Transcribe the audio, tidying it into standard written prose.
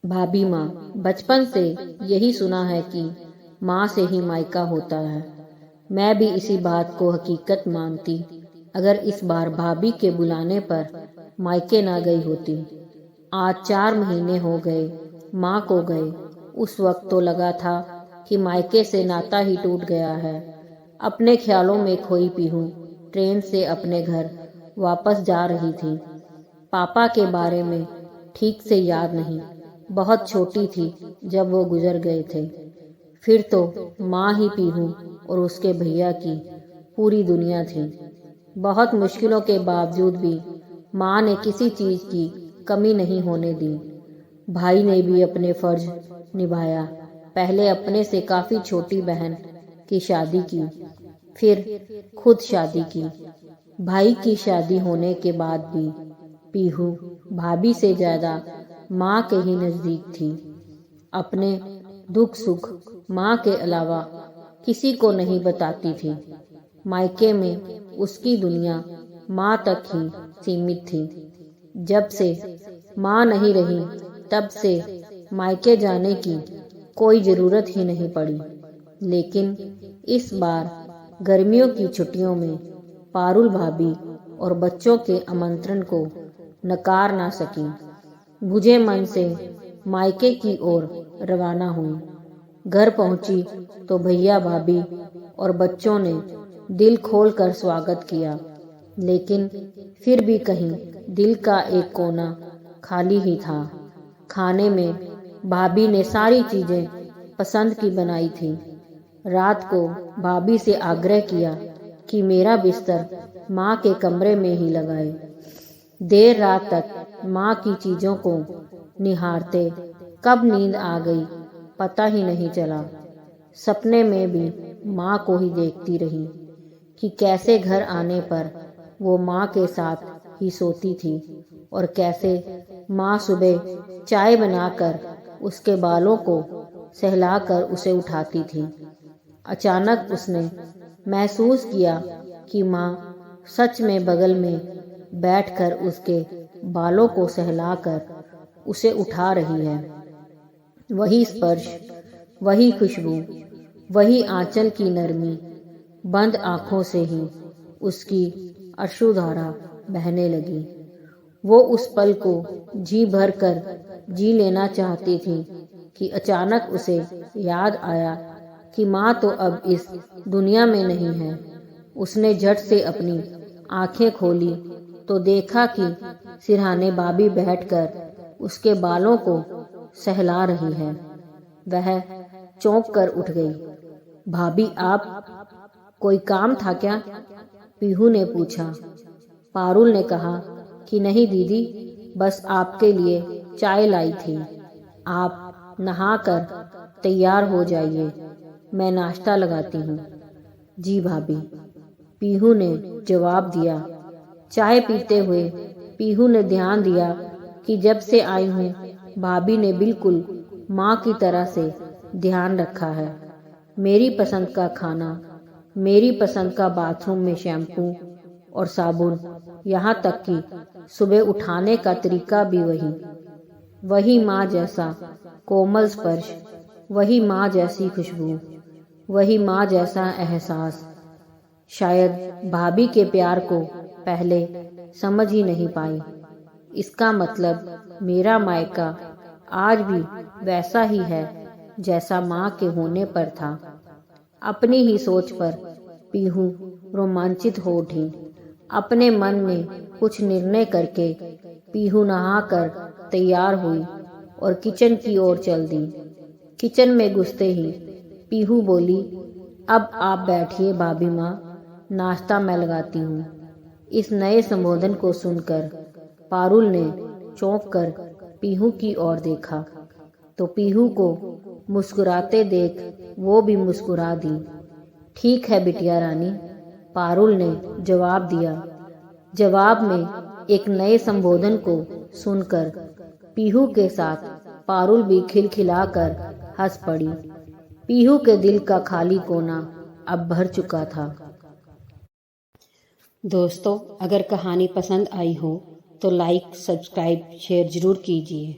भाभी माँ, बचपन से यही सुना है कि माँ से ही मायका होता है। मैं भी इसी बात को हकीकत मानती अगर इस बार भाभी के बुलाने पर मायके ना गई होती। आज 4 महीने हो गए माँ को गए। उस वक्त तो लगा था कि मायके से नाता ही टूट गया है। अपने ख्यालों में खोई पीहू ट्रेन से अपने घर वापस जा रही थी। पापा के बारे में ठीक से याद नहीं, बहुत छोटी थी जब वो गुजर गए थे। फिर तो माँ ही पीहू और उसके भैया की पूरी दुनिया थी। बहुत मुश्किलों के बावजूद भी माँ ने किसी चीज की कमी नहीं होने दी। भाई ने भी अपने फर्ज निभाया। पहले अपने से काफी छोटी बहन की शादी की, फिर खुद शादी की। भाई की शादी होने के बाद भी पीहू भाभी से ज्यादा माँ के ही नजदीक थी। अपने दुख सुख माँ के अलावा किसी को नहीं बताती थी। मायके में उसकी दुनिया माँ तक ही सीमित थी। जब से माँ नहीं रही तब से मायके जाने की कोई जरूरत ही नहीं पड़ी। लेकिन इस बार गर्मियों की छुट्टियों में पारुल भाभी और बच्चों के आमंत्रण को नकार ना सकी। बुझे मन से मायके की ओर रवाना हुई। घर पहुंची तो भैया भाभी और बच्चों ने दिल खोलकर स्वागत किया। लेकिन फिर भी कहीं दिल का एक कोना खाली ही था। खाने में भाभी ने सारी चीजें पसंद की बनाई थी। रात को भाभी से आग्रह किया कि मेरा बिस्तर माँ के कमरे में ही लगाए। देर रात तक माँ की चीजों को निहारते कब नींद आ गई पता ही नहीं चला। सपने में भी माँ को ही देखती रही कि कैसे घर आने पर वो माँ के साथ ही सोती थी और कैसे माँ सुबह चाय बनाकर उसके बालों को सहलाकर उसे उठाती थी। अचानक उसने महसूस किया कि माँ सच में बगल में बैठकर उसके बालों को सहलाकर उसे उठा रही है। वही स्पर्श, वही खुशबू, वही आंचल की नरमी। बंद आंखों से ही उसकी अश्रुधारा बहने लगी। वो उस पल को जी भर कर जी लेना चाहती थी कि अचानक उसे याद आया कि माँ तो अब इस दुनिया में नहीं है। उसने झट से अपनी आंखें खोली तो देखा कि सिरहाने भाभी बैठकर उसके बालों को सहला रही है। वह चौंक कर उठ गई। भाभी आप, कोई काम था क्या? पीहू ने पूछा। पारुल ने कहा कि नहीं दीदी, बस आपके लिए चाय लाई थी। आप नहाकर तैयार हो जाइए, मैं नाश्ता लगाती हूँ। जी भाभी, पीहू ने जवाब दिया। चाय पीते हुए पीहू ने ध्यान दिया कि जब से आई हूँ भाभी ने बिल्कुल माँ की तरह से ध्यान रखा है। मेरी पसंद का खाना, मेरी पसंद का बाथरूम में शैम्पू और साबुन, यहाँ तक कि सुबह उठाने का तरीका भी वही माँ जैसा कोमल स्पर्श, वही माँ जैसी खुशबू, वही माँ जैसा एहसास। शायद भाभी के प्यार को पहले समझ ही नहीं पाई। इसका मतलब मेरा मायका आज भी वैसा ही है जैसा माँ के होने पर था। अपनी ही सोच पर पीहू रोमांचित हो उठी। अपने मन में कुछ निर्णय करके पीहू नहाकर तैयार हुई और किचन की ओर चल दी। किचन में घुसते ही पीहू बोली, अब आप बैठिए भाभी माँ, नाश्ता मैं लगाती हूँ। इस नए संबोधन को सुनकर पारुल ने चौंक कर पीहू की ओर देखा तो पीहू को मुस्कुराते देख वो भी मुस्कुरा दी। ठीक है बिटिया रानी, पारुल ने जवाब दिया। जवाब में एक नए संबोधन को सुनकर पीहू के साथ पारुल भी खिलखिलाकर हंस पड़ी। पीहू के दिल का खाली कोना अब भर चुका था। दोस्तों, अगर कहानी पसंद आई हो तो लाइक, सब्सक्राइब, शेयर जरूर कीजिए।